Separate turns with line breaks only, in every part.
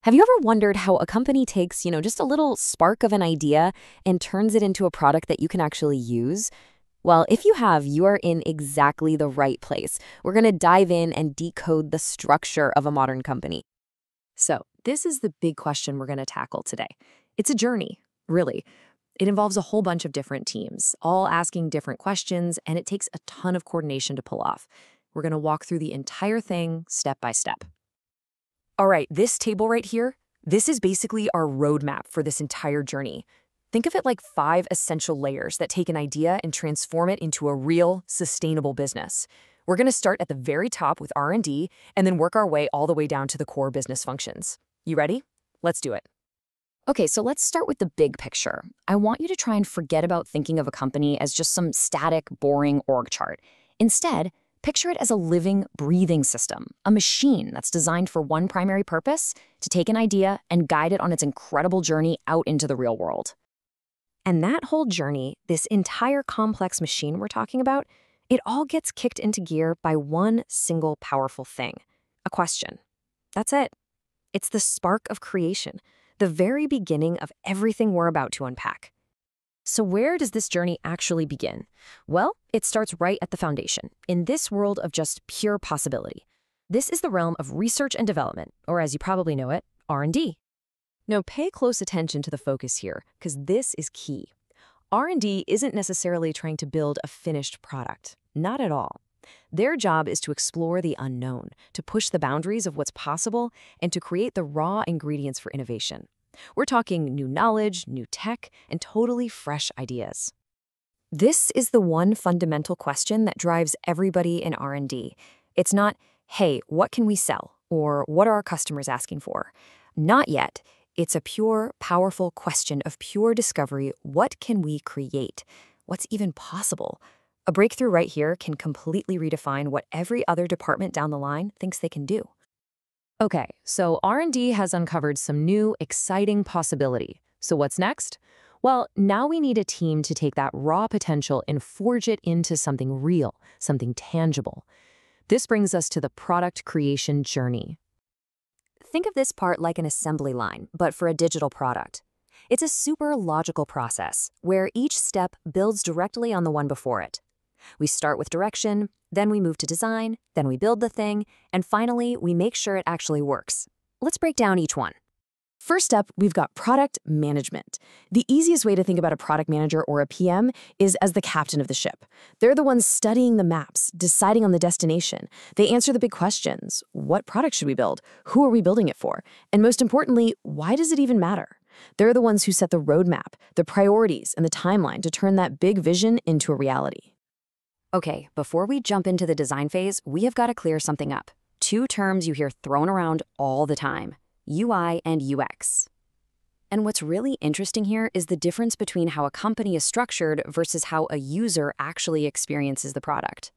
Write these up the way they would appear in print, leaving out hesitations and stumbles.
Have you ever wondered how a company takes, just a little spark of an idea and turns it into a product that you can actually use? Well, if you have, you are in exactly the right place. We're going to dive in and decode the structure of a modern company. So, this is the big question we're going to tackle today. It's a journey, really. It involves a whole bunch of different teams, all asking different questions, and it takes a ton of coordination to pull off. We're going to walk through the entire thing step by step. All right, this table right here, this is basically our roadmap for this entire journey. Think of it like 5 essential layers that take an idea and transform it into a real, sustainable business. We're going to start at the very top with R&D and then work our way all the way down to the core business functions. You ready? Let's do it. Okay, so let's start with the big picture. I want you to try and forget about thinking of a company as just some static, boring org chart. Instead, picture it as a living, breathing system, a machine that's designed for one primary purpose: to take an idea and guide it on its incredible journey out into the real world. And that whole journey, this entire complex machine we're talking about, it all gets kicked into gear by one single powerful thing: a question. That's it. It's the spark of creation, the very beginning of everything we're about to unpack. So where does this journey actually begin? Well, it starts right at the foundation, in this world of just pure possibility. This is the realm of research and development, or as you probably know it, R&D. Now pay close attention to the focus here, because this is key. R&D isn't necessarily trying to build a finished product. Not at all. Their job is to explore the unknown, to push the boundaries of what's possible, and to create the raw ingredients for innovation. We're talking new knowledge, new tech, and totally fresh ideas. This is the one fundamental question that drives everybody in R&D. It's not, hey, what can we sell? Or what are our customers asking for? Not yet. It's a pure, powerful question of pure discovery. What can we create? What's even possible? A breakthrough right here can completely redefine what every other department down the line thinks they can do. Okay, so R&D has uncovered some new, exciting possibility. So what's next? Well, now we need a team to take that raw potential and forge it into something real, something tangible. This brings us to the product creation journey. Think of this part like an assembly line, but for a digital product. It's a super logical process where each step builds directly on the one before it. We start with direction, then we move to design, then we build the thing, and finally, we make sure it actually works. Let's break down each one. First up, we've got product management. The easiest way to think about a product manager or a PM is as the captain of the ship. They're the ones studying the maps, deciding on the destination. They answer the big questions. What product should we build? Who are we building it for? And most importantly, why does it even matter? They're the ones who set the roadmap, the priorities, and the timeline to turn that big vision into a reality. Okay, before we jump into the design phase, we have got to clear something up. 2 terms you hear thrown around all the time: UI and UX. And what's really interesting here is the difference between how a company is structured versus how a user actually experiences the product.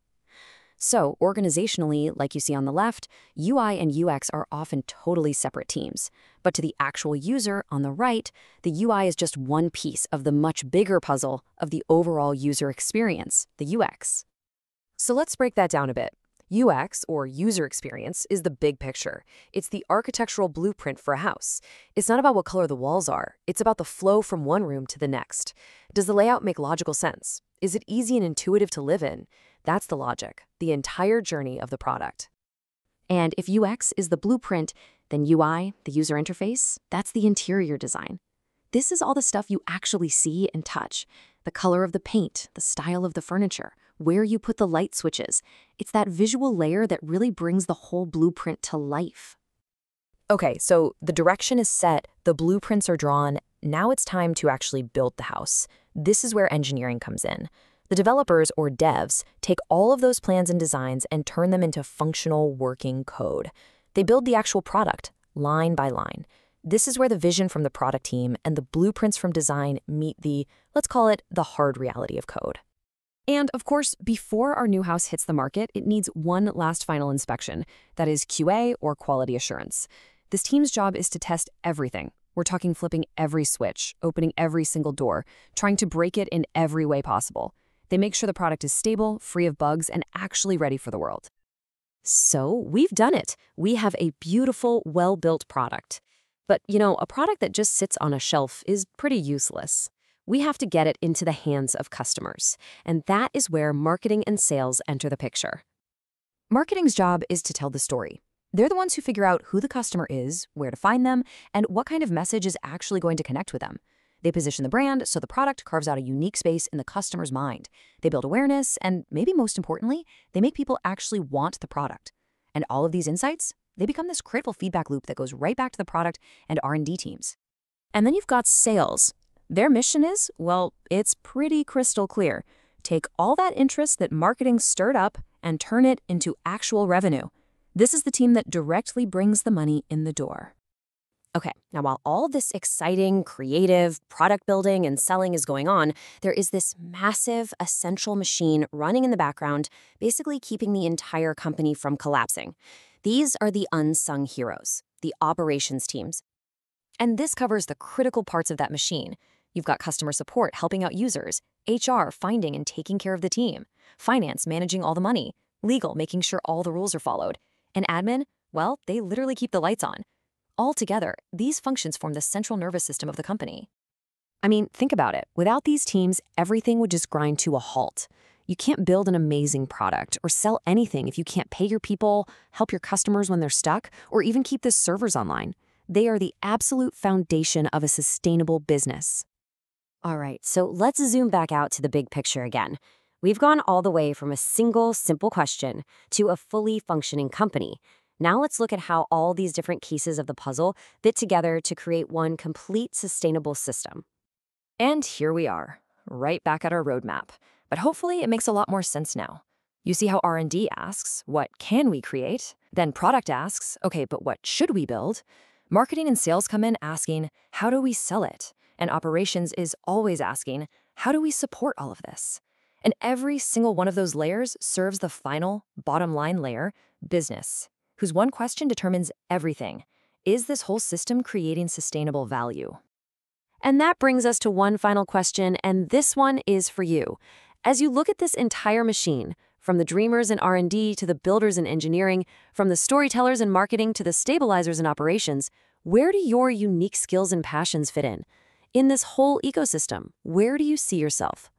So, organizationally, like you see on the left, UI and UX are often totally separate teams. But to the actual user on the right, the UI is just one piece of the much bigger puzzle of the overall user experience, the UX. So let's break that down a bit. UX, or user experience, is the big picture. It's the architectural blueprint for a house. It's not about what color the walls are. It's about the flow from one room to the next. Does the layout make logical sense? Is it easy and intuitive to live in? That's the logic, the entire journey of the product. And if UX is the blueprint, then UI, the user interface, that's the interior design. This is all the stuff you actually see and touch. The color of the paint, the style of the furniture, where you put the light switches. It's that visual layer that really brings the whole blueprint to life. Okay, so the direction is set, the blueprints are drawn. Now it's time to actually build the house. This is where engineering comes in. The developers, or devs, take all of those plans and designs and turn them into functional working code. They build the actual product, line by line. This is where the vision from the product team and the blueprints from design meet the, let's call it, the hard reality of code. And of course, before our new house hits the market, it needs one last final inspection. That is QA, or quality assurance. This team's job is to test everything. We're talking flipping every switch, opening every single door, trying to break it in every way possible. They make sure the product is stable, free of bugs, and actually ready for the world. So we've done it. We have a beautiful, well-built product. But, a product that just sits on a shelf is pretty useless. We have to get it into the hands of customers. And that is where marketing and sales enter the picture. Marketing's job is to tell the story. They're the ones who figure out who the customer is, where to find them, and what kind of message is actually going to connect with them. They position the brand so the product carves out a unique space in the customer's mind. They build awareness, and maybe most importantly, they make people actually want the product. And all of these insights, they become this critical feedback loop that goes right back to the product and R&D teams. And then you've got sales. Their mission is, well, it's pretty crystal clear. Take all that interest that marketing stirred up and turn it into actual revenue. This is the team that directly brings the money in the door. Okay, now while all this exciting, creative, product building and selling is going on, there is this massive, essential machine running in the background, basically keeping the entire company from collapsing. These are the unsung heroes, the operations teams. And this covers the critical parts of that machine. You've got customer support helping out users, HR finding and taking care of the team, finance managing all the money, legal making sure all the rules are followed, and admin, well, they literally keep the lights on. All together, these functions form the central nervous system of the company. I mean, think about it. Without these teams, everything would just grind to a halt. You can't build an amazing product or sell anything if you can't pay your people, help your customers when they're stuck, or even keep the servers online. They are the absolute foundation of a sustainable business. All right, so let's zoom back out to the big picture again. We've gone all the way from a single, simple question to a fully functioning company. Now let's look at how all these different pieces of the puzzle fit together to create one complete sustainable system. And here we are, right back at our roadmap. But hopefully it makes a lot more sense now. You see how R&D asks, what can we create? Then product asks, okay, but what should we build? Marketing and sales come in asking, how do we sell it? And operations is always asking, how do we support all of this? And every single one of those layers serves the final, bottom line layer, business, whose one question determines everything. Is this whole system creating sustainable value? And that brings us to one final question, and this one is for you. As you look at this entire machine, from the dreamers in R&D to the builders in engineering, from the storytellers in marketing to the stabilizers in operations, where do your unique skills and passions fit in? In this whole ecosystem, where do you see yourself?